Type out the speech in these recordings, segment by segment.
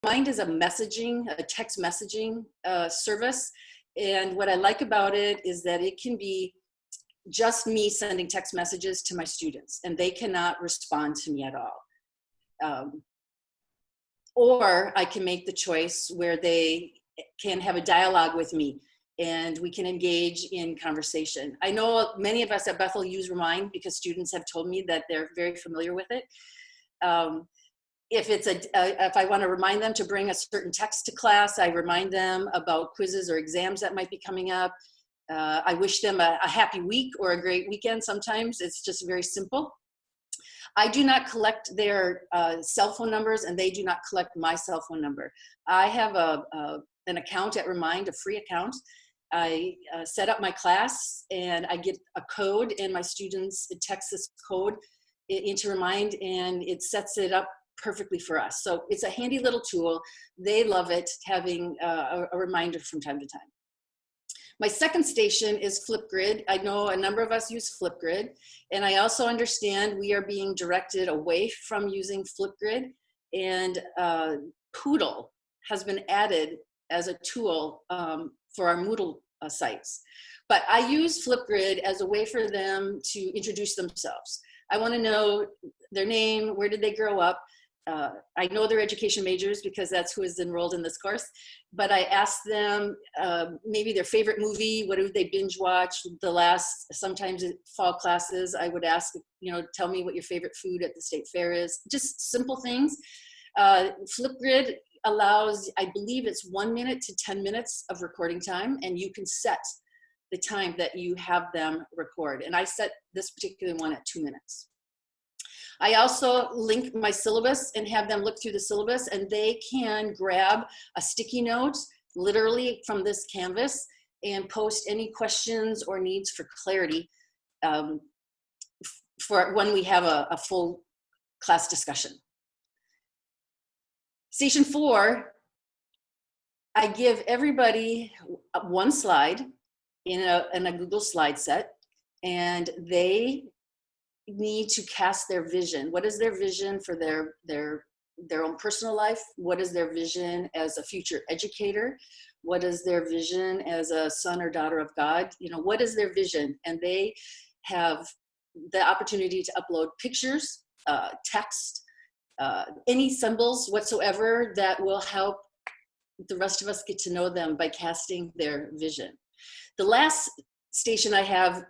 Remind is a text messaging service. And what I like about it is that it can be just me sending text messages to my students, and they cannot respond to me at all. Or I can make the choice where they can have a dialogue with me and we can engage in conversation. I know many of us at Bethel use Remind because students have told me that they're very familiar with it. If I want to remind them to bring a certain text to class, I remind them about quizzes or exams that might be coming up. I wish them a happy week or a great weekend. Sometimes it's just very simple. I do not collect their cell phone numbers, and they do not collect my cell phone number. I have an account at Remind, a free account. I set up my class, and I get a code, and my students text this code into Remind, and it sets it up perfectly for us. So it's a handy little tool. They love it, having a reminder from time to time. My second station is Flipgrid. I know a number of us use Flipgrid, and I also understand we are being directed away from using Flipgrid, and Poodle has been added as a tool for our Moodle sites. But I use Flipgrid as a way for them to introduce themselves. I want to know their name, where did they grow up. I know their education majors because that's who is enrolled in this course, but I asked them maybe their favorite movie, what did they binge watch sometimes in fall classes, I would ask, tell me what your favorite food at the state fair is, just simple things. Flipgrid allows, I believe it's 1 minute to 10 minutes of recording time, and you can set the time that you have them record. And I set this particular one at 2 minutes. I also link my syllabus and have them look through the syllabus, and they can grab a sticky note literally from this canvas and post any questions or needs for clarity for when we have a full class discussion. Station 4, I give everybody one slide in a Google slide set, and they need to cast their vision. What is their vision for their own personal life? What is their vision as a future educator? What is their vision as a son or daughter of God? What is their vision? And they have the opportunity to upload pictures, text, any symbols whatsoever that will help the rest of us get to know them by casting their vision. The last station I have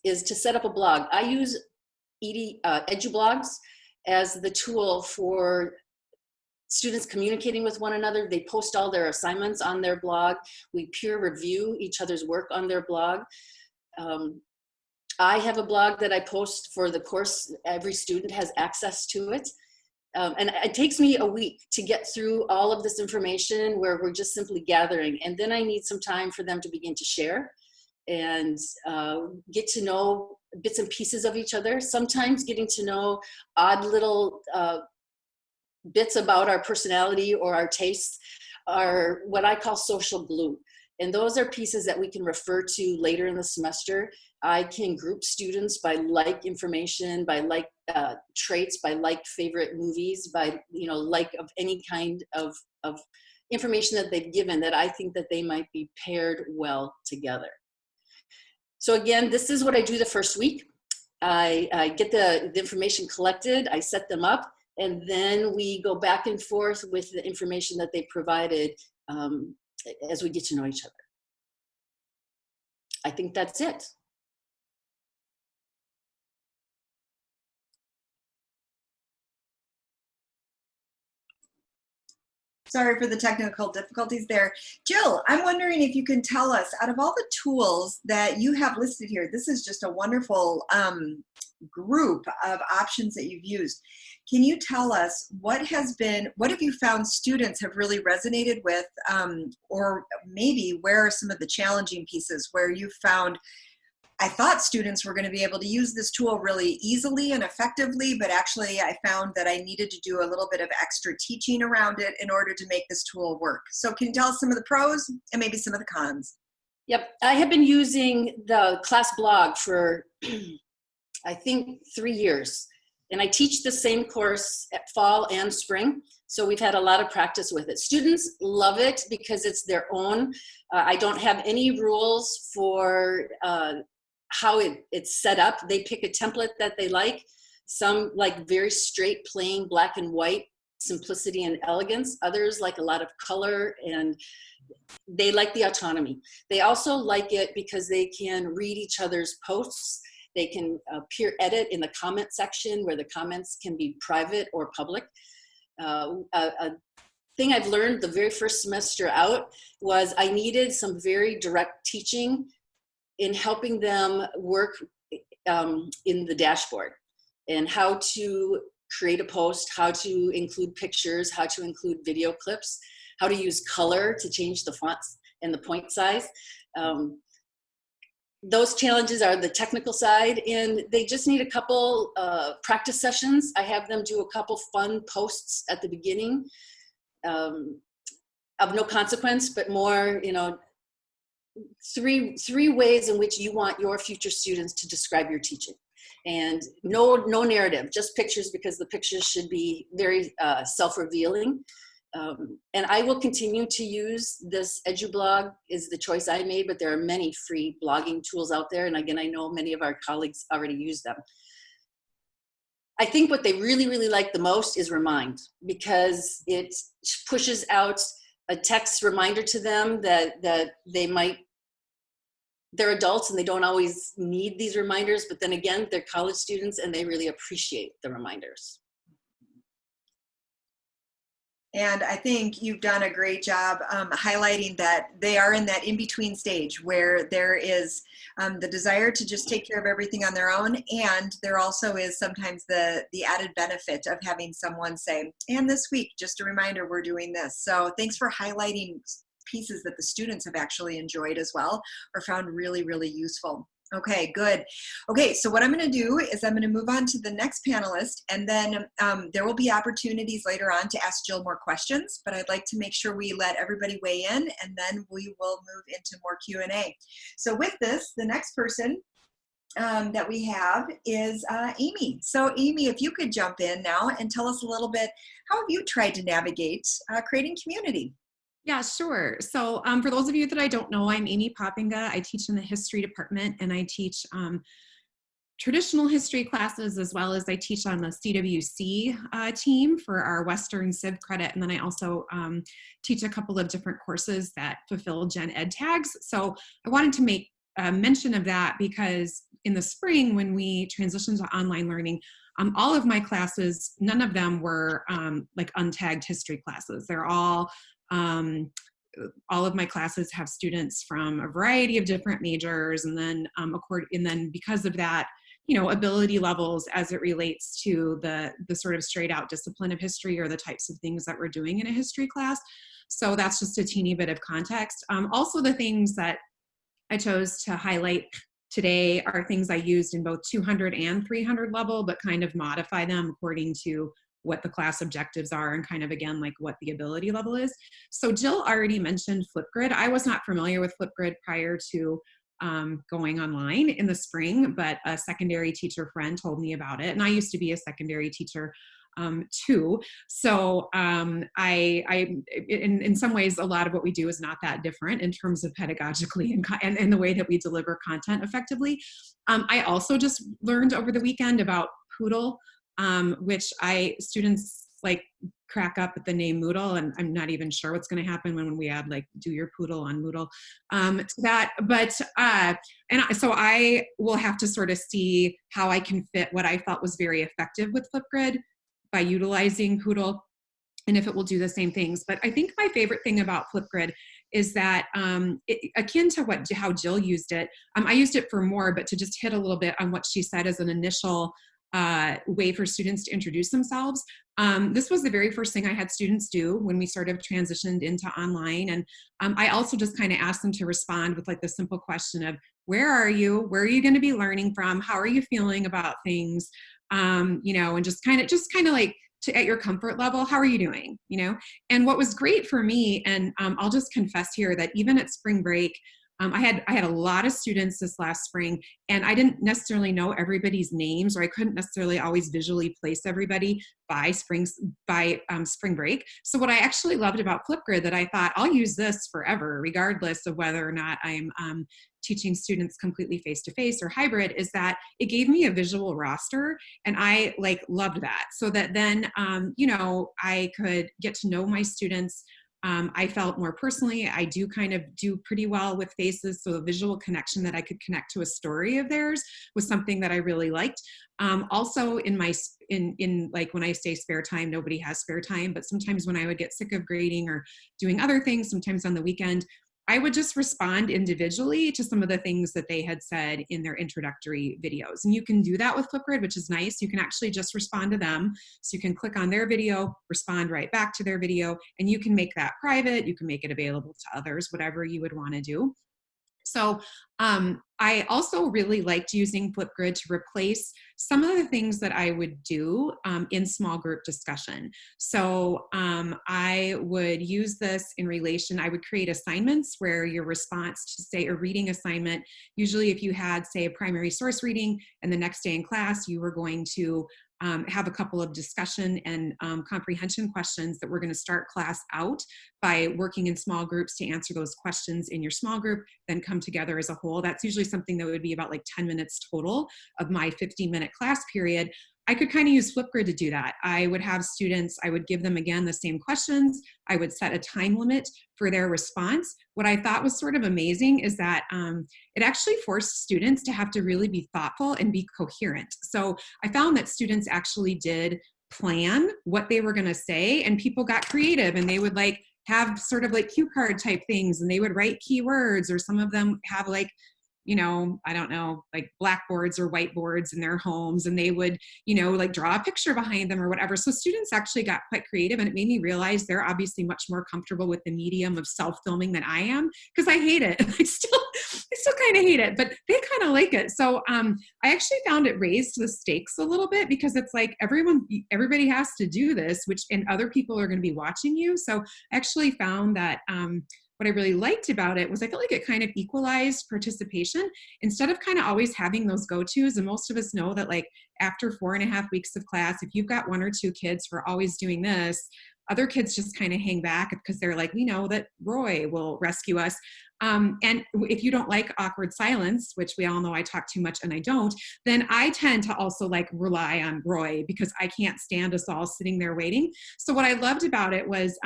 is to set up a blog. I use EduBlogs as the tool for students communicating with one another. They post all their assignments on their blog. We peer review each other's work on their blog. I have a blog that I post for the course. Every student has access to it. And it takes me a week to get through all of this information where we're just simply gathering. And then I need some time for them to begin to share and get to know bits and pieces of each other. Sometimes getting to know odd little bits about our personality or our tastes are what I call social glue. And those are pieces that we can refer to later in the semester. I can group students by like information, by like traits, by like favorite movies, by like of any kind of information that they've given that I think that they might be paired well together. So again, this is what I do the first week. I get the information collected, I set them up, and then we go back and forth with the information that they provided as we get to know each other. I think that's it. Sorry for the technical difficulties there. Jill, I'm wondering if you can tell us, out of all the tools that you have listed here, this is just a wonderful group of options that you've used. Can you tell us what have you found students have really resonated with, or maybe where are some of the challenging pieces where you found, I thought students were going to be able to use this tool really easily and effectively, but actually I found that I needed to do a little bit of extra teaching around it in order to make this tool work. So can you tell us some of the pros and maybe some of the cons? Yep, I have been using the class blog for, I think, 3 years. And I teach the same course at fall and spring. So we've had a lot of practice with it. Students love it because it's their own. I don't have any rules for how it's set up. They pick a template that they like. Some like very straight, plain, black and white, simplicity and elegance. Others like a lot of color, and they like the autonomy. They also like it because they can read each other's posts. They can peer edit in the comment section where the comments can be private or public. A thing I've learned the very first semester out was I needed some very direct teaching in helping them work in the dashboard and how to create a post, how to include pictures, how to include video clips, how to use color to change the fonts and the point size. Those challenges are the technical side, and they just need a couple practice sessions. I have them do a couple fun posts at the beginning of no consequence, but more, three ways in which you want your future students to describe your teaching. And no narrative, just pictures, because the pictures should be very self-revealing. And I will continue to use this EduBlog is the choice I made, but there are many free blogging tools out there. And again, I know many of our colleagues already use them. I think what they really, really like the most is Remind, because it pushes out a text reminder to them that they're adults and they don't always need these reminders, but then again, they're college students and they really appreciate the reminders. And I think you've done a great job highlighting that they are in that in-between stage where there is the desire to just take care of everything on their own, and there also is sometimes the added benefit of having someone say, and this week, just a reminder, we're doing this. So thanks for highlighting pieces that the students have actually enjoyed as well or found really, really useful. Okay, good. Okay, so what I'm going to do is I'm going to move on to the next panelist, and then there will be opportunities later on to ask Jill more questions, but I'd like to make sure we let everybody weigh in, and then we will move into more Q&A. So with this, the next person that we have is Amy. So Amy, if you could jump in now and tell us a little bit, how have you tried to navigate creating community? Yeah, sure. So for those of you that I don't know, I'm Amy Poppinga. I teach in the history department, and I teach traditional history classes, as well as I teach on the CWC team for our Western Civ credit. And then I also teach a couple of different courses that fulfill Gen Ed tags. So I wanted to make mention of that because in the spring, when we transitioned to online learning, all of my classes, none of them were like untagged history classes. They're all of my classes have students from a variety of different majors, and then because of that, ability levels as it relates to the sort of straight out discipline of history or the types of things that we're doing in a history class. So that's just a teeny bit of context. Also, the things that I chose to highlight today are things I used in both 200 and 300 level, but kind of modify them according to what the class objectives are and kind of, again, like what the ability level is. So Jill already mentioned Flipgrid. I was not familiar with Flipgrid prior to going online in the spring, but a secondary teacher friend told me about it. And I used to be a secondary teacher too. So in some ways, a lot of what we do is not that different in terms of pedagogically and the way that we deliver content effectively. I also just learned over the weekend about Poodle, which students like crack up at the name Moodle, and I'm not even sure what's going to happen when we add like do your Poodle on Moodle to that. But so I will have to sort of see how I can fit what I thought was very effective with Flipgrid by utilizing Poodle, and if it will do the same things. But I think my favorite thing about Flipgrid is that akin to how Jill used it, I used it for more, but to just hit a little bit on what she said as an initial way for students to introduce themselves. This was the very first thing I had students do when we sort of transitioned into online. And I also just kind of asked them to respond with like the simple question of, where are you? Where are you going to be learning from? How are you feeling about things? And just kind of like at your comfort level, how are you doing? And what was great for me, and I'll just confess here that even at spring break, I had a lot of students this last spring, and I didn't necessarily know everybody's names, or I couldn't necessarily always visually place everybody by spring break. So what I actually loved about Flipgrid, that I thought I'll use this forever, regardless of whether or not I'm teaching students completely face-to-face or hybrid, is that it gave me a visual roster, and I loved that. So that then, I could get to know my students. I felt more personally. I do kind of do pretty well with faces, so the visual connection, that I could connect to a story of theirs, was something that I really liked. Also, in when I say spare time, nobody has spare time, but sometimes when I would get sick of grading or doing other things, sometimes on the weekend, I would just respond individually to some of the things that they had said in their introductory videos. And you can do that with Flipgrid, which is nice. You can actually just respond to them. So you can click on their video, respond right back to their video, and you can make that private. You can make it available to others, whatever you would want to do. So I also really liked using Flipgrid to replace some of the things that I would do in small group discussion. So I would use this in relation, I would create assignments where your response to, say, a reading assignment, usually if you had, say, a primary source reading, and the next day in class you were going to have a couple of discussion and comprehension questions, that we're going to start class out by working in small groups to answer those questions in your small group, then come together as a whole. That's usually something that would be about 10 minutes total of my 15-minute class period. I could kind of use Flipgrid to do that. I would have students, I would give them again the same questions. I would set a time limit for their response. What I thought was sort of amazing is that it actually forced students to have to really be thoughtful and be coherent. So I found that students actually did plan what they were going to say, and people got creative, and they would have sort of cue card type things, and they would write keywords, or some of them have I don't know, blackboards or whiteboards in their homes, and they would, draw a picture behind them or whatever. So students actually got quite creative, and it made me realize they're obviously much more comfortable with the medium of self-filming than I am, because I hate it. I still kind of hate it, but they kind of like it. So I actually found it raised the stakes a little bit, because it's everybody has to do this, and other people are going to be watching you. So I actually found that what I really liked about it was I felt like it kind of equalized participation, instead of kind of always having those go-tos. And most of us know that after 4.5 weeks of class, if you've got 1 or 2 kids who are always doing this, other kids just kind of hang back, because they're we know that Roy will rescue us. And if you don't like awkward silence, which we all know I talk too much and I don't, then I tend to also rely on Roy, because I can't stand us all sitting there waiting. So what I loved about it was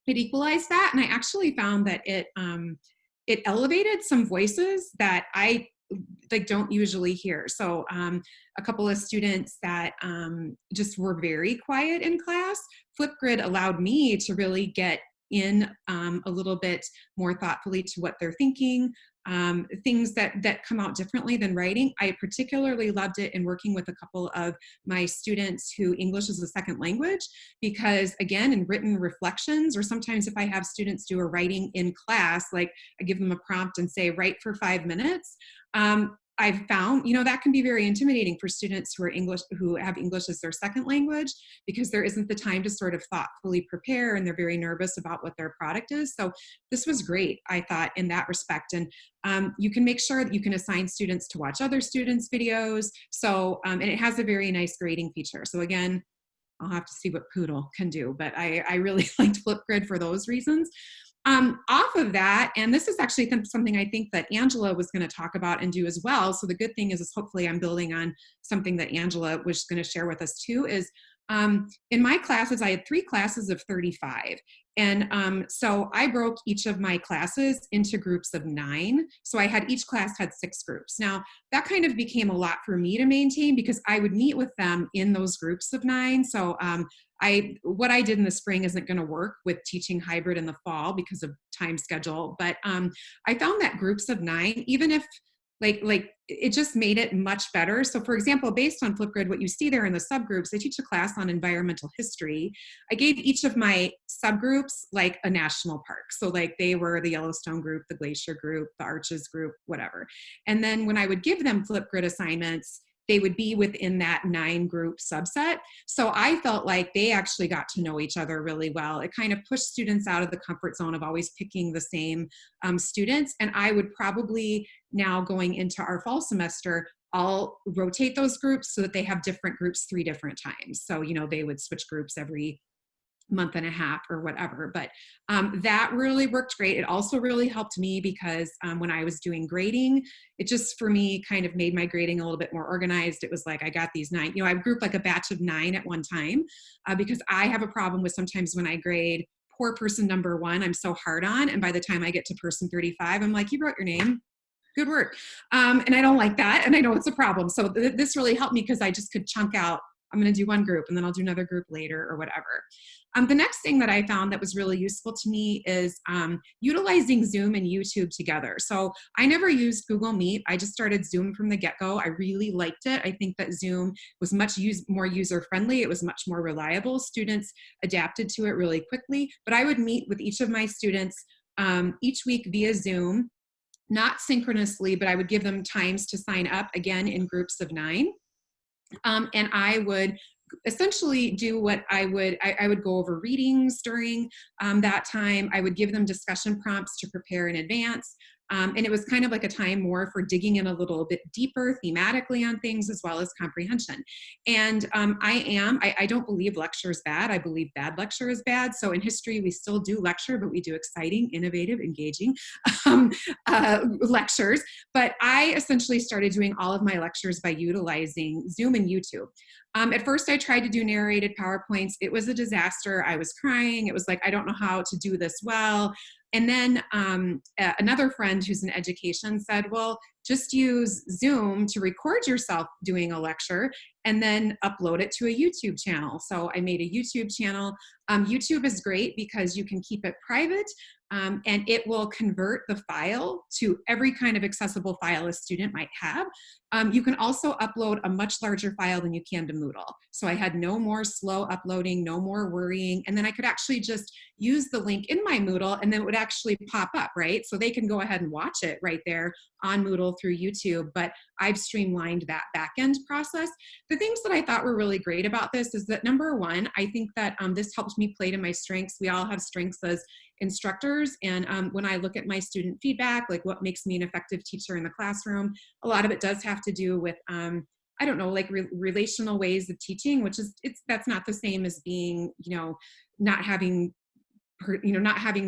it equalized that, and I actually found that it elevated some voices that I don't usually hear. So a couple of students that just were very quiet in class, Flipgrid allowed me to really get in a little bit more thoughtfully to what they're thinking, things that come out differently than writing. I particularly loved it in working with a couple of my students who English is a second language, because again, in written reflections, or sometimes if I have students do a writing in class, I give them a prompt and say, write for 5 minutes. I've found, that can be very intimidating for students who have English as their second language, because there isn't the time to sort of thoughtfully prepare, and they're very nervous about what their product is. So this was great, I thought, in that respect. And you can make sure that you can assign students to watch other students' videos. So, and it has a very nice grading feature. So again, I'll have to see what Poodle can do, but I really liked Flipgrid for those reasons. Off of that, and this is actually something I think that Angela was going to talk about and do as well. So the good thing is hopefully I'm building on something that Angela was going to share with us too, is in my classes, I had 3 classes of 35. And so I broke each of my classes into groups of 9. So each class had 6 groups. Now that kind of became a lot for me to maintain, because I would meet with them in those groups of 9. So what I did in the spring isn't going to work with teaching hybrid in the fall because of time schedule. But I found that groups of 9, even if it just made it much better. So for example, based on Flipgrid, what you see there in the subgroups, I teach a class on environmental history. I gave each of my subgroups a national park. So they were the Yellowstone group, the Glacier group, the Arches group, whatever. And then when I would give them Flipgrid assignments, they would be within that 9 group subset. So I felt like they actually got to know each other really well. It kind of pushed students out of the comfort zone of always picking the same students. And I would probably now going into our fall semester, I'll rotate those groups so that they have different groups 3 different times. So, they would switch groups every month and a half or whatever. But that really worked great. It also really helped me because when I was doing grading, it just for me kind of made my grading a little bit more organized. It was like, I got these 9, I grouped like a batch of 9 at one time because I have a problem with sometimes when I grade poor person number 1, I'm so hard on. And by the time I get to person 35, I'm like, you wrote your name. Good work. And I don't like that. And I know it's a problem. So this really helped me because I just could chunk out, I'm going to do one group and then I'll do another group later or whatever. The next thing that I found that was really useful to me is utilizing Zoom and YouTube together. So I never used Google Meet. I just started Zoom from the get-go. I really liked it. I think that Zoom was much more user-friendly. It was much more reliable. Students adapted to it really quickly. But I would meet with each of my students each week via Zoom, not synchronously, but I would give them times to sign up, again, in groups of 9. And I would essentially do what I would go over readings during that time. I would give them discussion prompts to prepare in advance. And it was kind of like a time more for digging in a little bit deeper thematically on things as well as comprehension. And I don't believe lecture is bad. I believe bad lecture is bad. So in history, we still do lecture, but we do exciting, innovative, engaging lectures. But I essentially started doing all of my lectures by utilizing Zoom and YouTube. At first, I tried to do narrated PowerPoints. It was a disaster. I was crying. It was like, I don't know how to do this well. And then another friend who's in education said, well, just use Zoom to record yourself doing a lecture and then upload it to a YouTube channel. So I made a YouTube channel. YouTube is great because you can keep it private and it will convert the file to every kind of accessible file a student might have. You can also upload a much larger file than you can to Moodle. So I had no more slow uploading, no more worrying. And then I could actually just use the link in my Moodle and then it would actually pop up, right? So they can go ahead and watch it right there on Moodle through YouTube, but I've streamlined that back-end process. The things that I thought were really great about this is that number 1, I think that this helped me play to my strengths. We all have strengths as instructors. And when I look at my student feedback, like what makes me an effective teacher in the classroom, a lot of it does have to do with, I don't know, like relational ways of teaching, which is, that's not the same as being, not having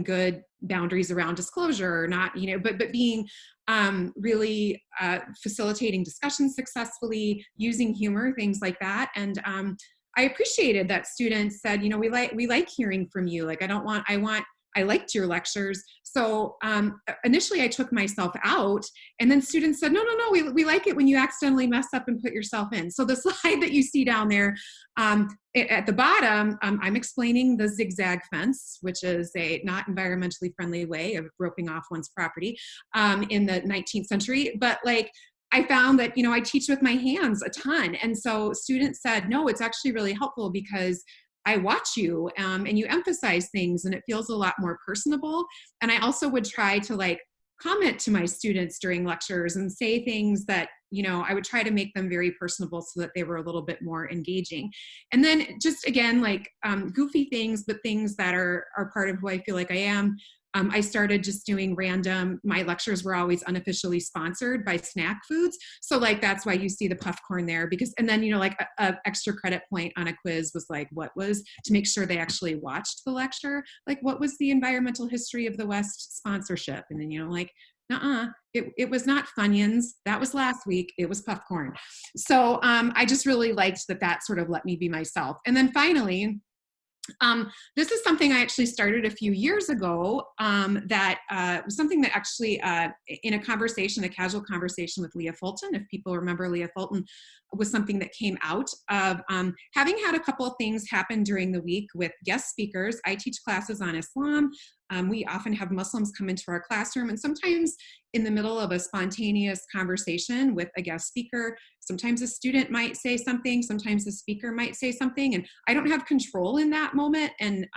good boundaries around disclosure or not, but being really facilitating discussions successfully, using humor, things like that. And I appreciated that students said, we like hearing from you. Like, I liked your lectures. So initially I took myself out and then students said, no, we like it when you accidentally mess up and put yourself in. So the slide that you see down there at the bottom, I'm explaining the zigzag fence, which is a not environmentally friendly way of roping off one's property in the 19th century. But like, I found that, I teach with my hands a ton. And so students said, no, it's actually really helpful because I watch you and you emphasize things and it feels a lot more personable. And I also would try to comment to my students during lectures and say things that, I would try to make them very personable so that they were a little bit more engaging. And then just again, goofy things, but things that are part of who I feel like I am. I started just doing my lectures were always unofficially sponsored by snack foods. So that's why you see the puff corn there and then, a extra credit point on a quiz was to make sure they actually watched the lecture. What was the environmental history of the West sponsorship? And then, it was not Funyuns. That was last week. It was puff corn. So I just really liked that sort of let me be myself. And then finally, this is something I actually started a few years ago that was something that actually in a casual conversation with Leah Fulton, if people remember Leah Fulton, was something that came out of having had a couple of things happen during the week with guest speakers. I teach classes on Islam. We often have Muslims come into our classroom, and sometimes in the middle of a spontaneous conversation with a guest speaker, sometimes a student might say something, sometimes the speaker might say something, and I don't have control in that moment. And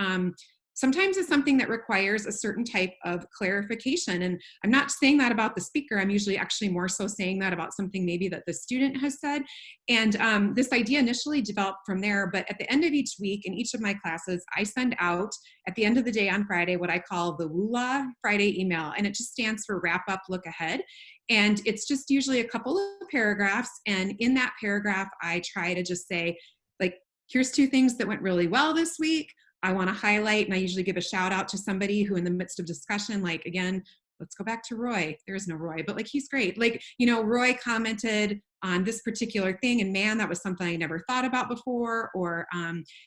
sometimes it's something that requires a certain type of clarification. And I'm not saying that about the speaker. I'm usually actually more so saying that about something maybe that the student has said. And this idea initially developed from there. But at the end of each week in each of my classes, I send out at the end of the day on Friday what I call the WULA Friday email. And it just stands for Wrap Up, Look Ahead. And it's just usually a couple of paragraphs. And in that paragraph, I try to just say, like, here's 2 things that went really well this week. I want to highlight, and I usually give a shout out to somebody who in the midst of discussion, like, again, let's go back to Roy. There is no Roy, but like, he's great. Like, you know, Roy commented on this particular thing, and man, that was something I never thought about before. Or,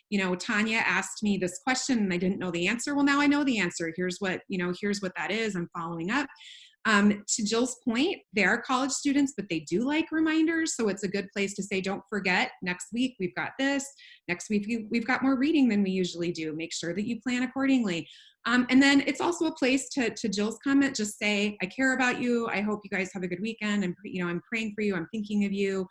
you know, Tanya asked me this question and I didn't know the answer. Well, now I know the answer. Here's what, you know, here's what that is. I'm following up. To Jill's point, they are college students, but they do like reminders. So it's a good place to say, don't forget, next week we've got this. Next week we've got more reading than we usually do. Make sure that you plan accordingly. And then it's also a place to Jill's comment, just say, I care about you. I hope you guys have a good weekend. And, you know, I'm praying for you. I'm thinking of you.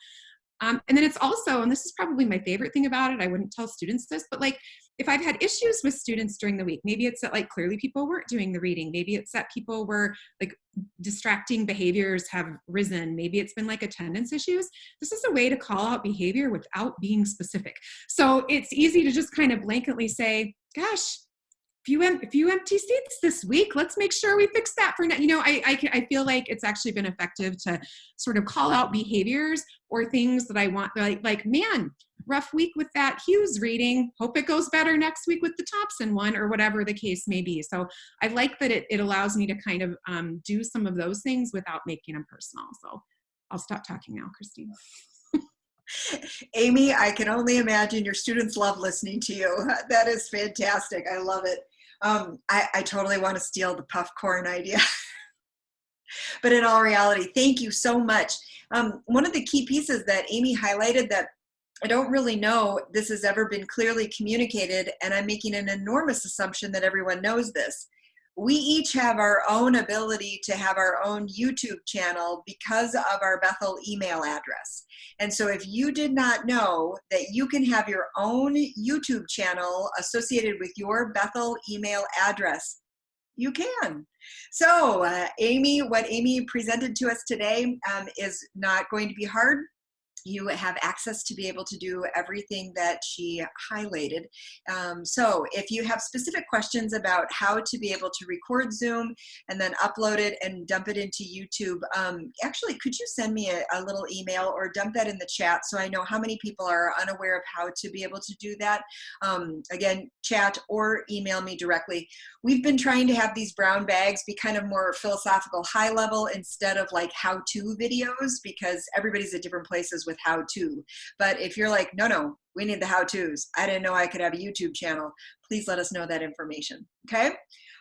And then it's also, and this is probably my favorite thing about it, I wouldn't tell students this, but like, if I've had issues with students during the week, maybe it's that like clearly people weren't doing the reading. Maybe it's that people were like distracting behaviors have risen. Maybe it's been like attendance issues. This is a way to call out behavior without being specific. So it's easy to just kind of blanketly say, gosh, a few empty seats this week. Let's make sure we fix that for now. You know, I feel like it's actually been effective to sort of call out behaviors or things that I want, like man, rough week with that Hughes reading. Hope it goes better next week with the Thompson one, or whatever the case may be. So I like that it allows me to kind of do some of those things without making them personal. So I'll stop talking now, Christine. Amy, I can only imagine your students love listening to you. That is fantastic. I love it. I totally want to steal the puff corn idea. But in all reality, thank you so much. One of the key pieces that Amy highlighted that I don't really know this has ever been clearly communicated, and I'm making an enormous assumption that everyone knows this. We each have our own ability to have our own YouTube channel because of our Bethel email address. And so if you did not know that you can have your own YouTube channel associated with your Bethel email address, you can. So Amy, what Amy presented to us today is not going to be hard. You have access to be able to do everything that she highlighted. So if you have specific questions about how to be able to record Zoom and then upload it and dump it into YouTube, actually, could you send me a little email or dump that in the chat so I know how many people are unaware of how to be able to do that? Again, chat or email me directly. We've been trying to have these brown bags be kind of more philosophical, high level instead of like how-to videos, because everybody's at different places with how to. But if you're like, no, we need the how-tos. I didn't know I could have a YouTube channel. Please let us know that information. Okay.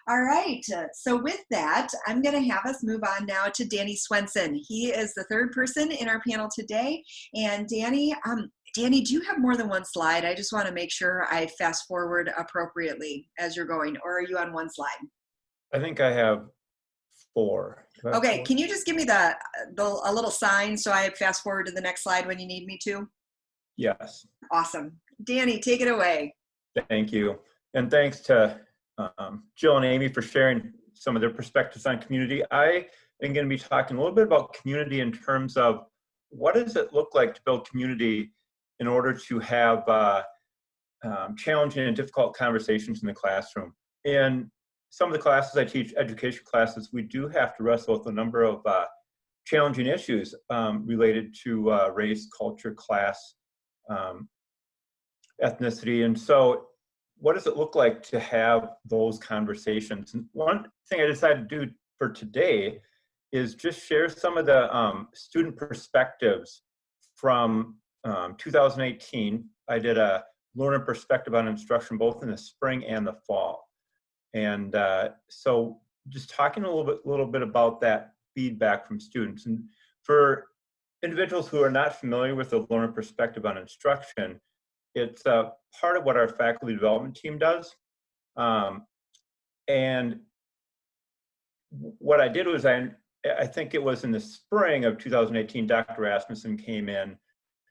All right. So with that, I'm going to have us move on now to Danny Swenson. He is the third person in our panel today. And Danny, do you have more than one slide? I just want to make sure I fast forward appropriately as you're going, or are you on one slide? I think I have 4. Okay, can you just give me a little sign so I fast forward to the next slide when you need me to? Yes. Awesome. Danny, take it away. Thank you. And thanks to Jill and Amy for sharing some of their perspectives on community. I am going to be talking a little bit about community in terms of what does it look like to build community in order to have challenging and difficult conversations in the classroom. In some of the classes I teach, education classes, we do have to wrestle with a number of challenging issues related to race, culture, class, ethnicity. And so what does it look like to have those conversations? And one thing I decided to do for today is just share some of the student perspectives from 2018. I did a learner perspective on instruction both in the spring and the fall. And so just talking a little bit about that feedback from students. And for individuals who are not familiar with the learner perspective on instruction, it's part of what our faculty development team does. And what I did was I think it was in the spring of 2018, Dr. Rasmussen came in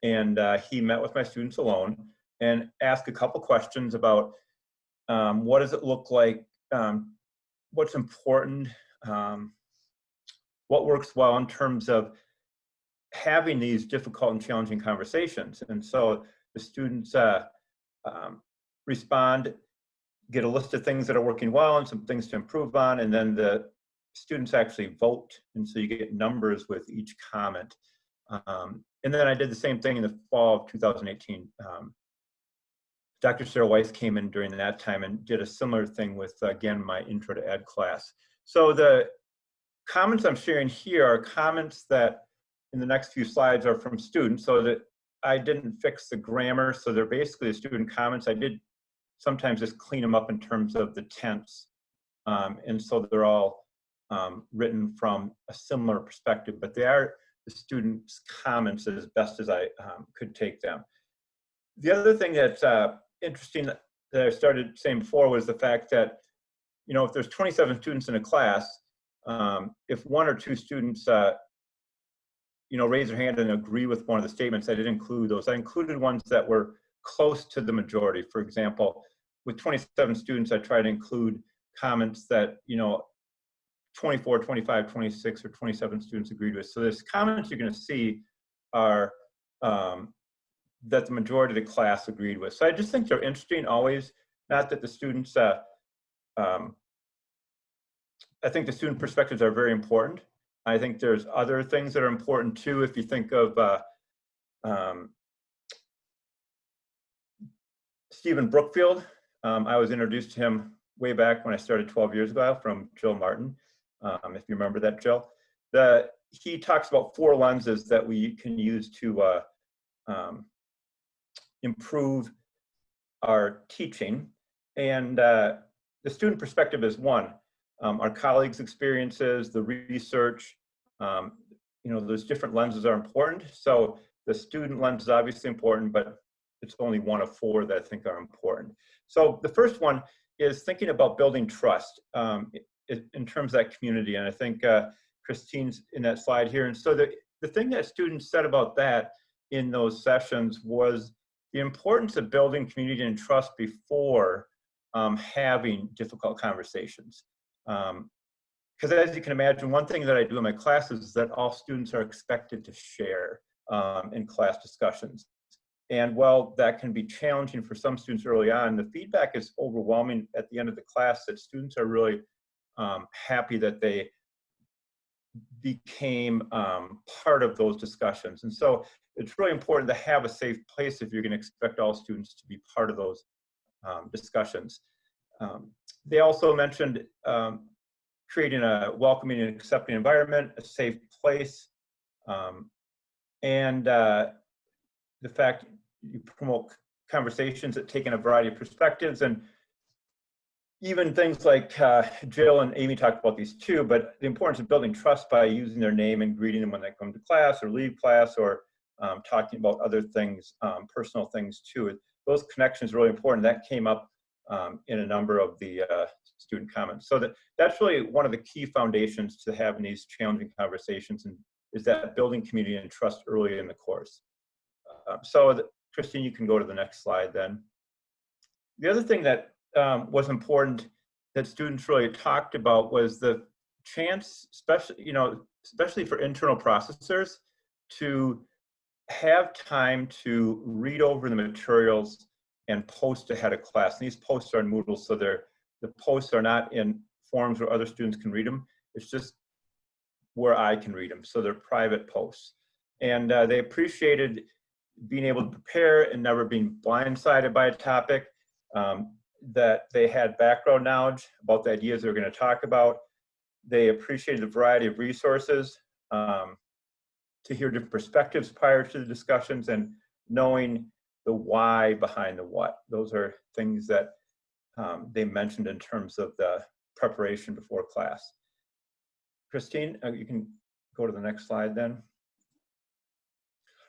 and he met with my students alone and asked a couple questions about what does it look like, what's important, what works well in terms of having these difficult and challenging conversations. And so the students respond, get a list of things that are working well and some things to improve on, and then the students actually vote, and so you get numbers with each comment. And then I did the same thing in the fall of 2018. Dr. Sara Wyse came in during that time and did a similar thing with, again, my Intro to Ed class. So the comments I'm sharing here are comments that in the next few slides are from students, so that I didn't fix the grammar. So they're basically the student comments. I did sometimes just clean them up in terms of the tense. And so they're all written from a similar perspective, but they are the students' comments as best as I could take them. The other thing that's interesting that I started saying before was the fact that, you know, if there's 27 students in a class, if one or two students you know, raise their hand and agree with one of the statements, I did include those. I included ones that were close to the majority. For example, with 27 students, I tried to include comments that, you know, 24, 25, 26, or 27 students agreed with. So there's comments you're going to see are that the majority of the class agreed with. So I just think they're interesting always, not that the students, I think the student perspectives are very important. I think there's other things that are important too. If you think of Stephen Brookfield, I was introduced to him way back when I started 12 years ago from Jill Martin, if you remember that, Jill. He talks about 4 lenses that we can use to improve our teaching. And the student perspective is one. Our colleagues' experiences, the research, you know, those different lenses are important. So the student lens is obviously important, but it's only one of 4 that I think are important. So the first one is thinking about building trust in terms of that community. And I think Christine's in that slide here. And so the thing that students said about that in those sessions was the importance of building community and trust before having difficult conversations. Because as you can imagine, one thing that I do in my classes is that all students are expected to share in class discussions. And while that can be challenging for some students early on, the feedback is overwhelming at the end of the class that students are really happy that they became part of those discussions. And so it's really important to have a safe place if you're going to expect all students to be part of those discussions. They also mentioned creating a welcoming and accepting environment, a safe place, and the fact you promote conversations that take in a variety of perspectives, and even things like Jill and Amy talked about these too, but the importance of building trust by using their name and greeting them when they come to class or leave class, or talking about other things, personal things too. Those connections are really important. That came up in a number of the student comments. So that's really one of the key foundations to having these challenging conversations, and is that building community and trust early in the course. Christine, you can go to the next slide then. The other thing that was important that students really talked about was the chance, especially for internal processors, to have time to read over the materials and post ahead of class. And these posts are in Moodle, so the posts are not in forms where other students can read them. It's just where I can read them. So they're private posts. And they appreciated being able to prepare and never being blindsided by a topic, that they had background knowledge about the ideas they're going to talk about. They appreciated the variety of resources, to hear different perspectives prior to the discussions, and knowing the why behind the what. Those are things that they mentioned in terms of the preparation before class. Christine, you can go to the next slide then.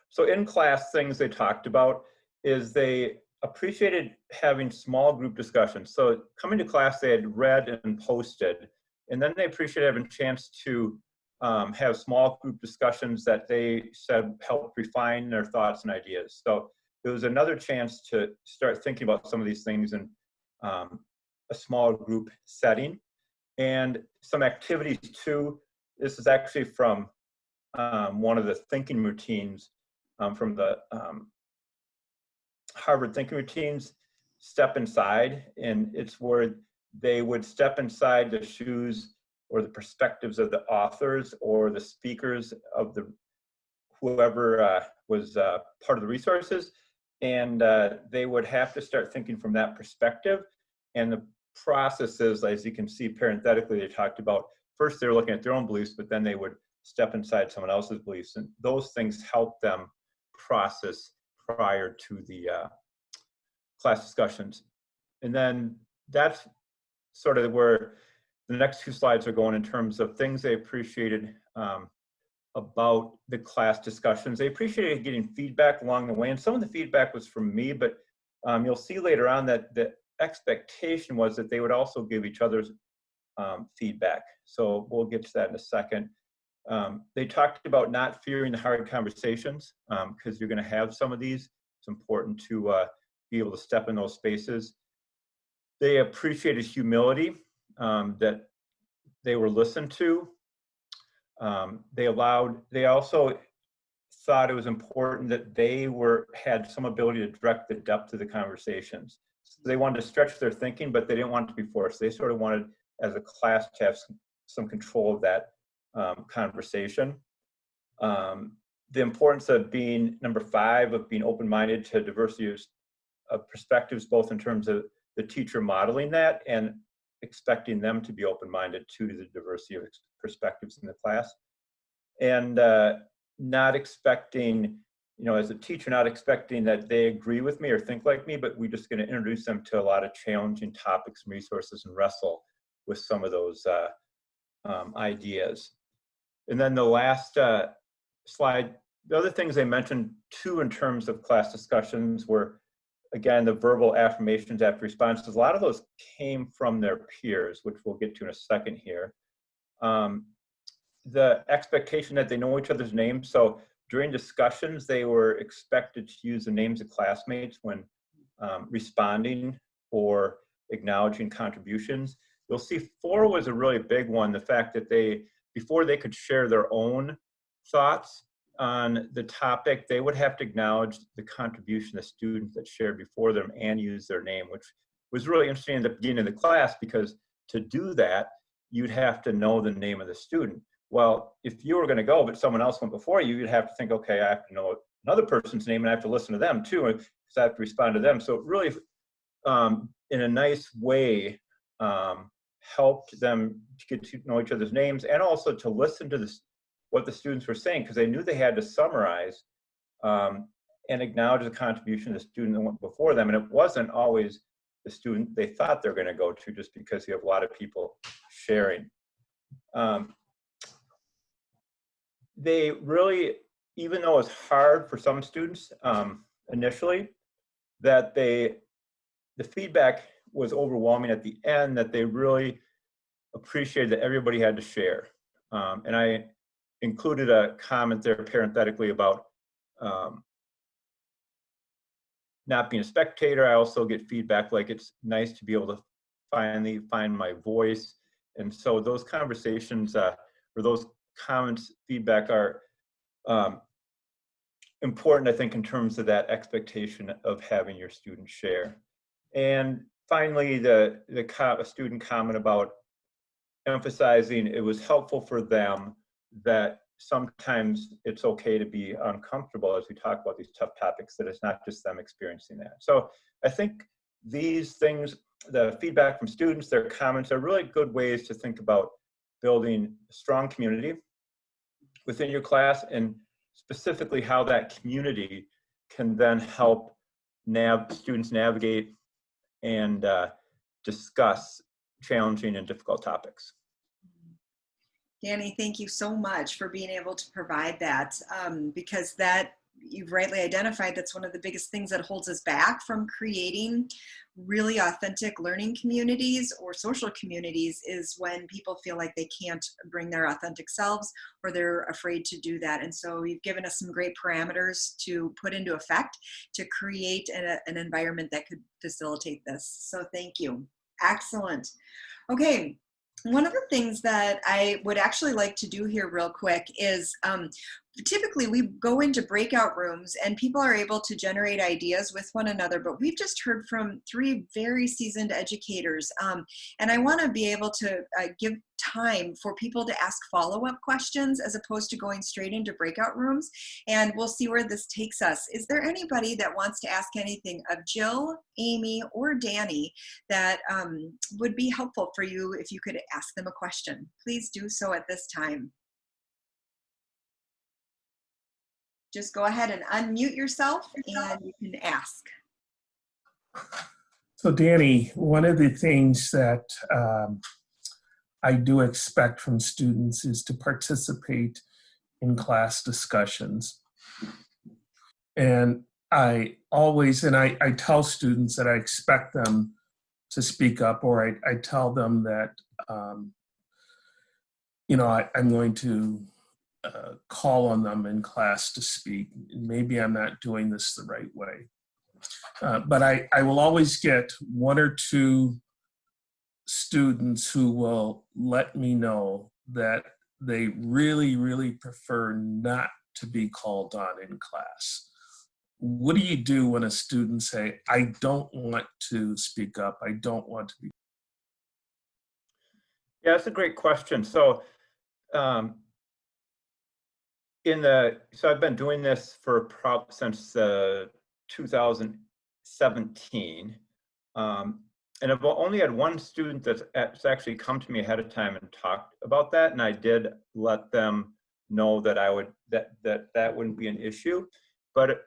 So in class, things they talked about is they appreciated having small group discussions. So coming to class, they had read and posted, and then they appreciated having a chance to have small group discussions that they said helped refine their thoughts and ideas. So it was another chance to start thinking about some of these things and a small group setting. And some activities too. This is actually from one of the thinking routines from the Harvard thinking routines, Step Inside. And it's where they would step inside the shoes or the perspectives of the authors or the speakers of the whoever was part of the resources. And they would have to start thinking from that perspective. And the processes, as you can see parenthetically, they talked about, first they're looking at their own beliefs, but then they would step inside someone else's beliefs. And those things help them process prior to the class discussions. And then that's sort of where the next two slides are going in terms of things they appreciated about the class discussions. They appreciated getting feedback along the way, and some of the feedback was from me, but you'll see later on that the expectation was that they would also give each other's feedback. So we'll get to that in a second. They talked about not fearing the hard conversations because you're going to have some of these. It's important to be able to step in those spaces. They appreciated humility, that they were listened to. They also thought it was important that they had some ability to direct the depth of the conversations. So they wanted to stretch their thinking, but they didn't want it to be forced. They sort of wanted, as a class, to have some control of that conversation. The importance of being, number 5, of being open-minded to diversity of perspectives, both in terms of the teacher modeling that and expecting them to be open-minded to the diversity of perspectives in the class. And not expecting, as a teacher, not expecting that they agree with me or think like me, but we're just going to introduce them to a lot of challenging topics and resources and wrestle with some of those ideas. And then the last slide, the other things they mentioned too in terms of class discussions were, again, the verbal affirmations after responses. A lot of those came from their peers, which we'll get to in a second here. The expectation that they know each other's names. So during discussions, they were expected to use the names of classmates when responding or acknowledging contributions. You'll see 4 was a really big one. The fact that before they could share their own thoughts on the topic, they would have to acknowledge the contribution of students that shared before them and use their name, which was really interesting at the beginning of the class, because to do that, you'd have to know the name of the student. Well, if you were going to go, but someone else went before you, you'd have to think, okay, I have to know another person's name and I have to listen to them too, because I have to respond to them. So it really, in a nice way, helped them to get to know each other's names and also to listen to what the students were saying, because they knew they had to summarize and acknowledge the contribution of the student that went before them. And it wasn't always the student they thought they're going to go to, just because you have a lot of people sharing. They really, even though it's hard for some students initially, that the feedback was overwhelming at the end, that they really appreciated that everybody had to share. And I included a comment there parenthetically about not being a spectator. I also get feedback like it's nice to be able to finally find my voice. And so those conversations or those comments, feedback are important, I think, in terms of that expectation of having your students share. And finally, a student comment about emphasizing it was helpful for them that sometimes it's okay to be uncomfortable as we talk about these tough topics, that it's not just them experiencing that. So I think these things, the feedback from students, their comments, are really good ways to think about building a strong community within your class, and specifically how that community can then help students navigate and discuss challenging and difficult topics. Danny, thank you so much for being able to provide that, because that, you've rightly identified, that's one of the biggest things that holds us back from creating really authentic learning communities or social communities, is when people feel like they can't bring their authentic selves, or they're afraid to do that. And so you've given us some great parameters to put into effect to create an environment that could facilitate this. So thank you. Excellent. Okay. One of the things that I would actually like to do here real quick is typically we go into breakout rooms and people are able to generate ideas with one another, but we've just heard from 3 very seasoned educators. And I want to be able to give time for people to ask follow-up questions as opposed to going straight into breakout rooms. And we'll see where this takes us. Is there anybody that wants to ask anything of Jill, Amy, or Danny that would be helpful for you if you could ask them a question? Please do so at this time. Just go ahead and unmute yourself and you can ask. So Danny, one of the things that I do expect from students is to participate in class discussions. And I tell students that I expect them to speak up, or I tell them that, I'm going to call on them in class to speak. Maybe I'm not doing this the right way. But I will always get 1 or 2 students who will let me know that they really, really prefer not to be called on in class. What do you do when a student say, I don't want to speak up, I don't want to be? Yeah, that's a great question. So I've been doing this for since 2017, and I've only had 1 student that's actually come to me ahead of time and talked about that, and I did let them know that that wouldn't be an issue. But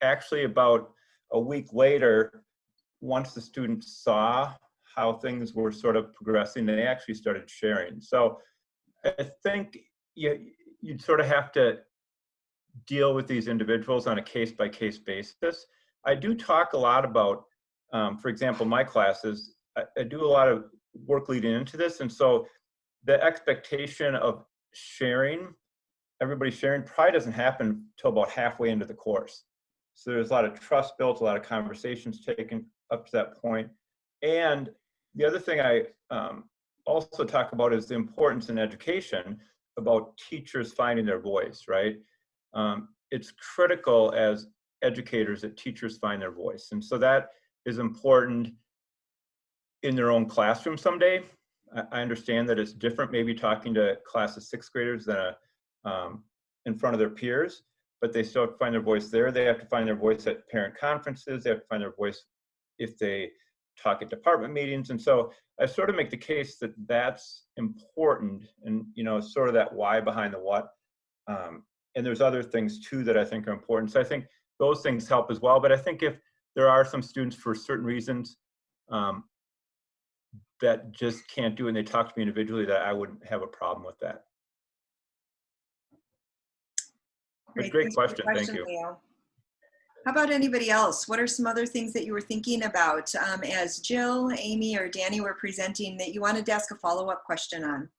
actually, about a week later, once the students saw how things were sort of progressing, they actually started sharing. So I think you'd sort of have to deal with these individuals on a case-by-case basis. I do talk a lot about, for example, my classes, I do a lot of work leading into this. And so the expectation of everybody sharing probably doesn't happen till about halfway into the course. So there's a lot of trust built, a lot of conversations taken up to that point. And the other thing I also talk about is the importance in education about teachers finding their voice, right? It's critical as educators that teachers find their voice. And so that is important in their own classroom someday. I understand that it's different maybe talking to a class of 6th graders than in front of their peers, but they still have to find their voice there. They have to find their voice at parent conferences. They have to find their voice if they talk at department meetings. And so I sort of make the case that that's important, and sort of that why behind the what. And there's other things too that I think are important. So I think those things help as well. But I think if there are some students for certain reasons that just can't do it and they talk to me individually, that I wouldn't have a problem with that. Great question. Thank you. Leo. How about anybody else? What are some other things that you were thinking about as Jill, Amy, or Danny were presenting that you wanted to ask a follow-up question on?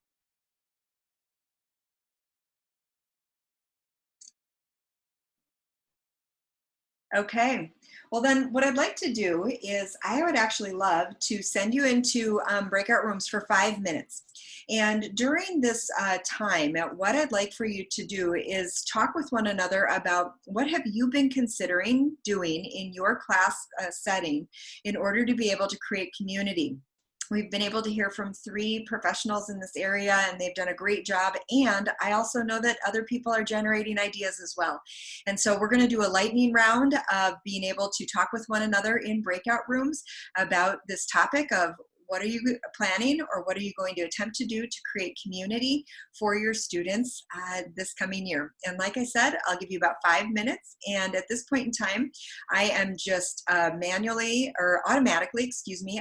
Okay. Well, then what I'd like to do is I would actually love to send you into breakout rooms for 5 minutes. And during this time, what I'd like for you to do is talk with one another about what have you been considering doing in your class setting in order to be able to create community. We've been able to hear from 3 professionals in this area, and they've done a great job. And I also know that other people are generating ideas as well. And so we're going to do a lightning round of being able to talk with one another in breakout rooms about this topic of what are you planning, or what are you going to attempt to do to create community for your students this coming year? And like I said, I'll give you about 5 minutes. And at this point in time, I am just automatically,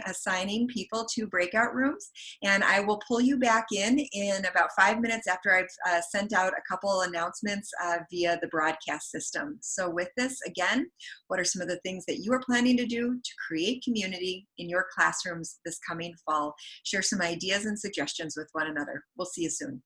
assigning people to breakout rooms. And I will pull you back in about 5 minutes after I've sent out a couple announcements via the broadcast system. So with this, again, what are some of the things that you are planning to do to create community in your classrooms this coming fall? Share some ideas and suggestions with one another. We'll see you soon.